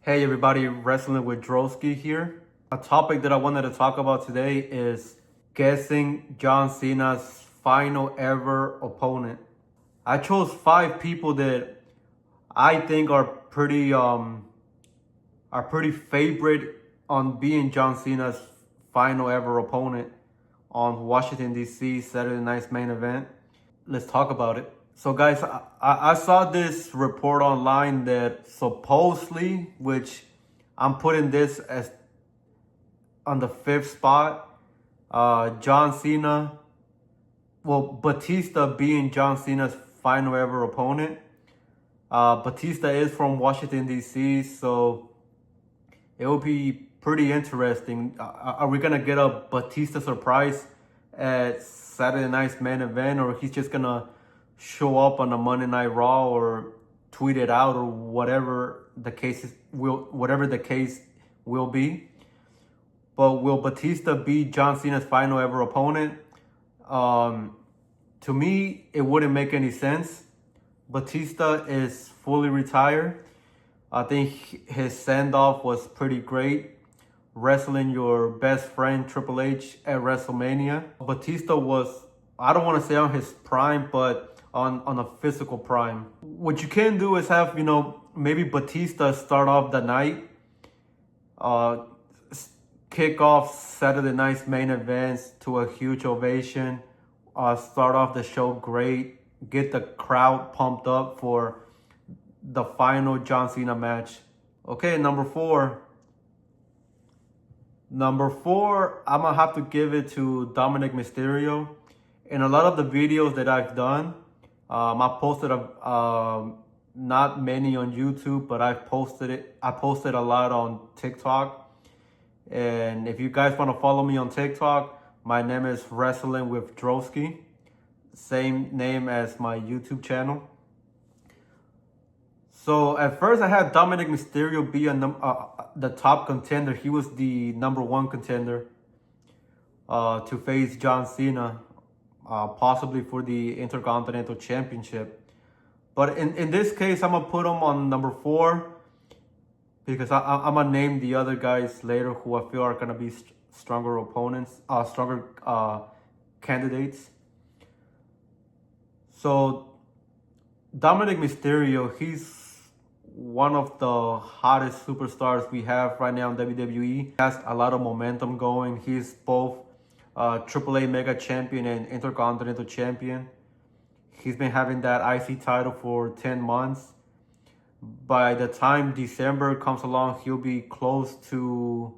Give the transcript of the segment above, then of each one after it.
Hey everybody, Wrestling with Drosky here. A topic that I wanted to talk about today is guessing John Cena's final ever opponent. I chose 5 people that I think are pretty favorite on being John Cena's final ever opponent on Washington DC Saturday night's main event. Let's talk about it. So guys, I saw this report online that supposedly, which I'm putting this as on the 5th spot, John Cena, Batista being John Cena's final ever opponent. Batista is from Washington DC, so it will be pretty interesting. Are we gonna get a Batista surprise at Saturday night's main event, or he's just gonna show up on a Monday Night Raw or tweet it out or whatever the case will be? But will Batista be John Cena's final ever opponent? To me, it wouldn't make any sense. Batista is fully retired. I think his send-off was pretty great, wrestling your best friend Triple H at WrestleMania. Batista was, I don't want to say on his prime, but on a physical prime. What you can do is have, maybe Batista start off the night, kick off Saturday night's main events to a huge ovation, start off the show great, get the crowd pumped up for the final John Cena match. Okay, number four, I'm gonna have to give it to Dominic Mysterio. In a lot of the videos that I've done, I posted not many on YouTube, but I posted a lot on TikTok. And if you guys want to follow me on TikTok, my name is Wrestling with Drosky, same name as my YouTube channel. So at first I had Dominic Mysterio be the top contender. He was the number 1 contender to face John Cena, possibly for the Intercontinental Championship. But in this case, I'm going to put him on number 4 because I'm going to name the other guys later who I feel are going to be stronger opponents, stronger candidates. So Dominic Mysterio, he's one of the hottest superstars we have right now in WWE. He has a lot of momentum going. He's both AAA Mega Champion and Intercontinental Champion. He's been having that IC title for 10 months. By the time December comes along, he'll be close to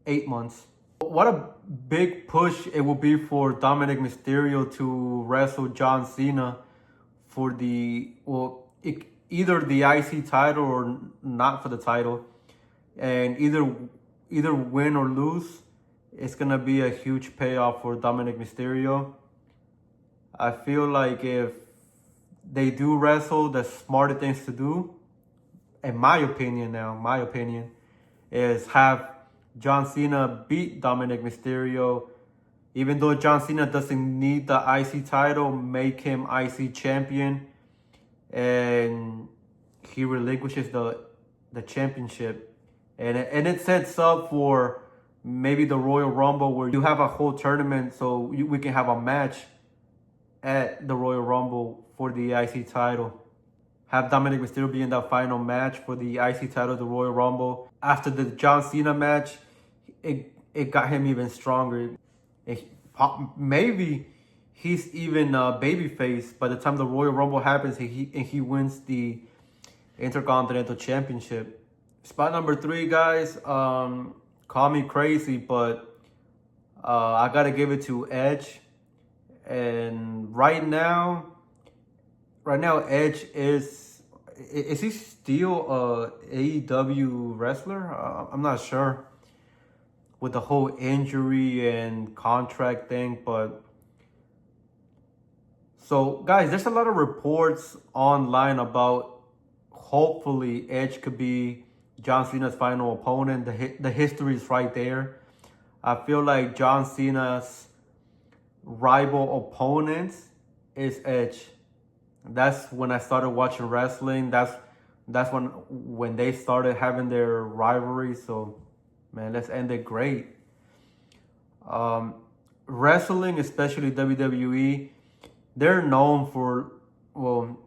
8 months. What a big push it will be for Dominic Mysterio to wrestle John Cena for either the IC title or not for the title. And either win or lose, it's going to be a huge payoff for Dominic Mysterio. I feel like if they do wrestle, the smarter things to do, in my opinion, is have John Cena beat Dominic Mysterio. Even though John Cena doesn't need the IC title, make him IC champion, and he relinquishes the championship. And it sets up for maybe the Royal Rumble, where you have a whole tournament, so we can have a match at the Royal Rumble for the IC title. Have Dominic Mysterio be in that final match for the IC title, the Royal Rumble. After the John Cena match, it got him even stronger. Maybe he's even a babyface by the time the Royal Rumble happens and he wins the Intercontinental Championship. Spot number 3, guys. Call me crazy, but I gotta give it to Edge. And right now Edge is he still a AEW wrestler? I'm not sure with the whole injury and contract thing, but so guys, there's a lot of reports online about hopefully Edge could be John Cena's final opponent. The history is right there. I feel like John Cena's rival opponent is Edge. That's when I started watching wrestling. That's That's when they started having their rivalry. So, man, let's end it great. Wrestling, especially WWE, they're known for, well,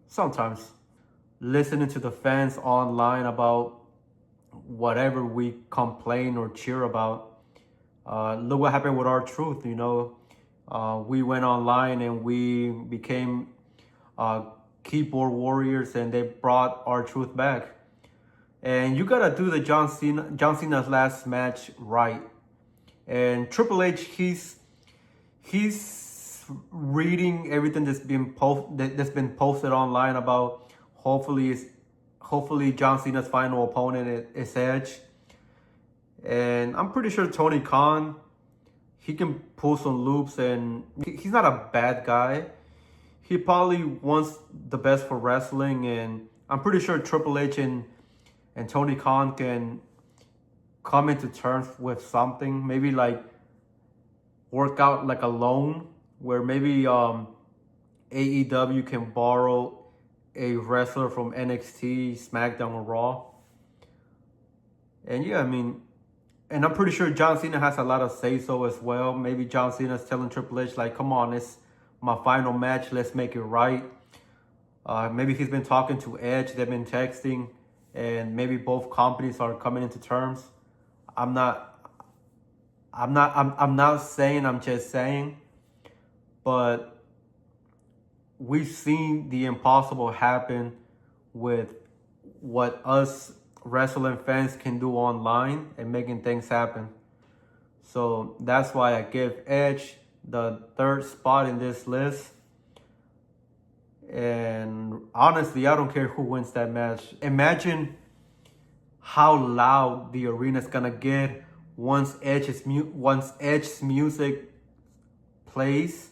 sometimes listening to the fans online about whatever we complain or cheer about. Look what happened with R-Truth, you know. We went online and we became keyboard warriors, and they brought R-Truth back. And you gotta do the John Cena's last match right. And Triple H, he's reading everything that's been posted online about hopefully John Cena's final opponent is Edge. And I'm pretty sure Tony Khan, he can pull some loops, and he's not a bad guy. He probably wants the best for wrestling, and I'm pretty sure Triple H and Tony Khan can come into terms with something. Maybe like work out like a loan where maybe AEW can borrow a wrestler from NXT, SmackDown, or Raw. And yeah, I mean, and I'm pretty sure John Cena has a lot of say-so as well. Maybe John Cena's telling Triple H, like, come on, it's my final match. Let's make it right. Maybe he's been talking to Edge. They've been texting. And maybe both companies are coming into terms. I'm not saying, I'm just saying. But we've seen the impossible happen with what us wrestling fans can do online and making things happen. So that's why I give Edge the third spot in this list. And honestly, I don't care who wins that match. Imagine how loud the arena's gonna get once Edge's music plays.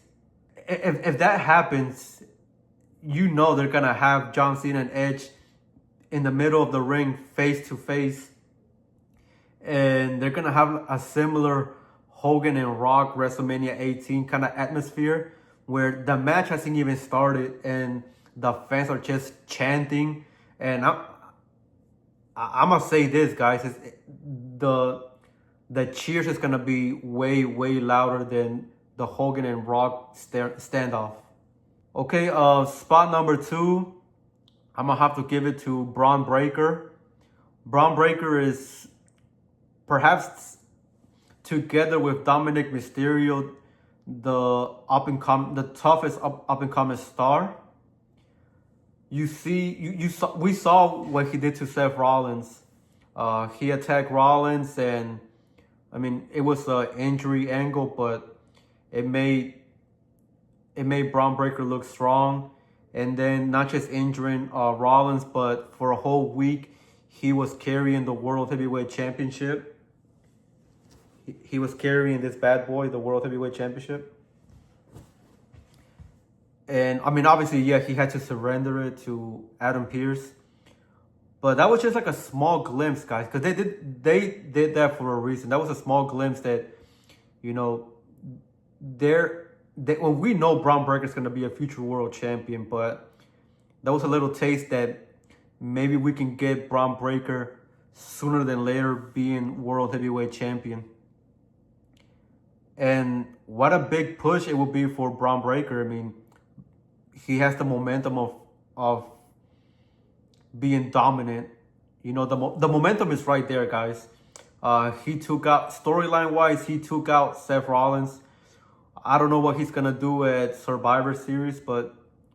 If that happens, you know they're gonna have John Cena and Edge in the middle of the ring, face to face, and they're gonna have a similar Hogan and Rock WrestleMania 18 kind of atmosphere, where the match hasn't even started and the fans are just chanting. And I'm gonna say this, guys, the cheers is gonna be way louder than the Hogan and Rock standoff. Okay, spot number 2, I'm gonna have to give it to Braun Breaker. Braun Breaker is perhaps, together with Dominic Mysterio, the toughest up and coming star. We saw what he did to Seth Rollins. He attacked Rollins, and I mean, it was an injury angle, but it made Braun Breaker look strong. And then not just injuring Rollins, but for a whole week he was carrying the World Heavyweight Championship. He was carrying this bad boy, the World Heavyweight Championship. And I mean, obviously, yeah, he had to surrender it to Adam Pearce. But that was just like a small glimpse, guys, because they did that for a reason. That was a small glimpse that, you know, well, we know Braun Breaker is going to be a future world champion, but that was a little taste that maybe we can get Braun Breaker sooner than later being world heavyweight champion. And what a big push it will be for Braun Breaker. I mean, he has the momentum of being dominant. You know, the momentum is right there, guys. He took out, storyline wise, he took out Seth Rollins. I don't know what he's gonna do at Survivor Series, but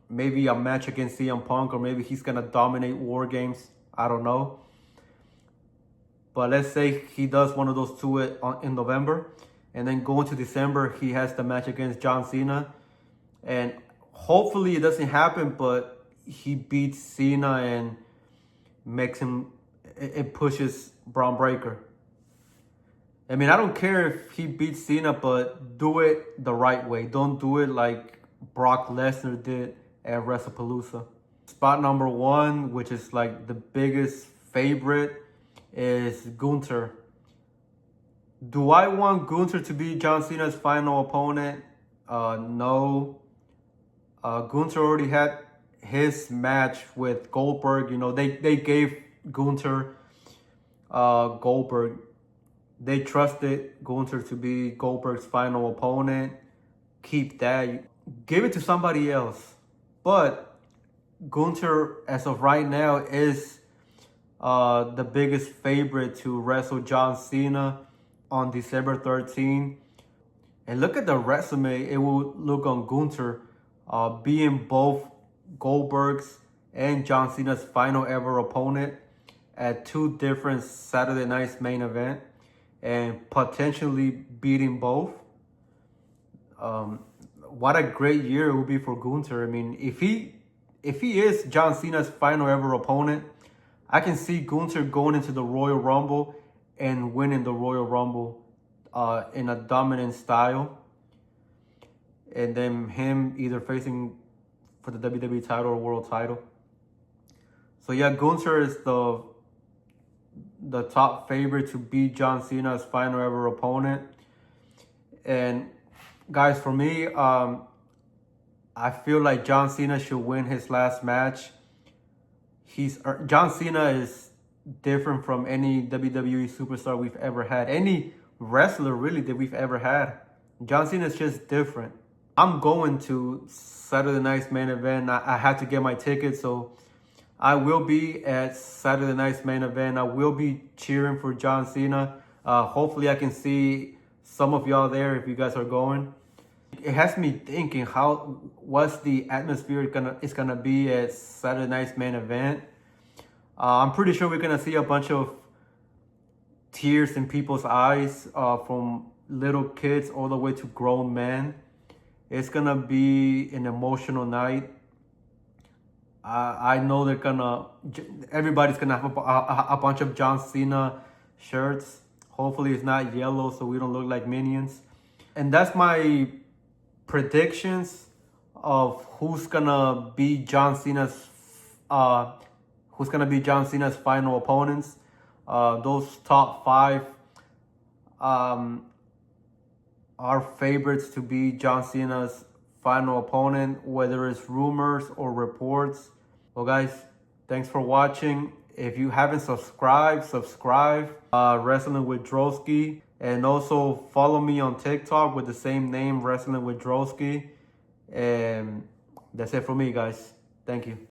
maybe a match against CM Punk, or maybe he's gonna dominate War Games. I don't know. But let's say he does one of those two in November, and then going to December, he has the match against John Cena. And hopefully it doesn't happen, but he beats Cena and makes him, it pushes Braun Breaker. I mean, I don't care if he beats Cena, but do it the right way. Don't do it like Brock Lesnar did at WrestlePalooza. Spot number 1, which is like the biggest favorite, is Gunther. Do I want Gunther to be John Cena's final opponent? No. Gunther already had his match with Goldberg, you know, they gave Gunther Goldberg. They trusted Gunther to be Goldberg's final opponent. Keep that. Give it to somebody else. But Gunther, as of right now, is the biggest favorite to wrestle John Cena on December 13th. And look at the resume it will look on Gunther, being both Goldberg's and John Cena's final ever opponent at two different Saturday night's main event, and potentially beating both. What a great year it will be for Gunther. I mean, if he is John Cena's final ever opponent, I can see Gunther going into the Royal Rumble and winning the Royal Rumble in a dominant style, and then him either facing for the WWE title or world title. So yeah, Gunther is the top favorite to beat John Cena's final ever opponent. And guys, for me, I feel like John Cena should win his last match. John Cena is different from any WWE superstar we've ever had, any wrestler really that we've ever had. John Cena is just different. I'm going to Saturday night's main event. I had to get my ticket, so I will be at Saturday night's main event. I will be cheering for John Cena. Hopefully I can see some of y'all there if you guys are going. It has me thinking what's the atmosphere is gonna be at Saturday night's main event. I'm pretty sure we're gonna see a bunch of tears in people's eyes, from little kids all the way to grown men. It's gonna be an emotional night. I know everybody's gonna have a bunch of John Cena shirts. Hopefully it's not yellow so we don't look like minions. And that's my predictions of who's gonna be John Cena's final opponents. Those top 5 are favorites to be John Cena's final opponent, whether it's rumors or reports. Well guys, thanks for watching. If you haven't subscribed, subscribe. Wrestling with Drosky. And also follow me on TikTok with the same name, Wrestling with Drosky. And that's it for me, guys. Thank you.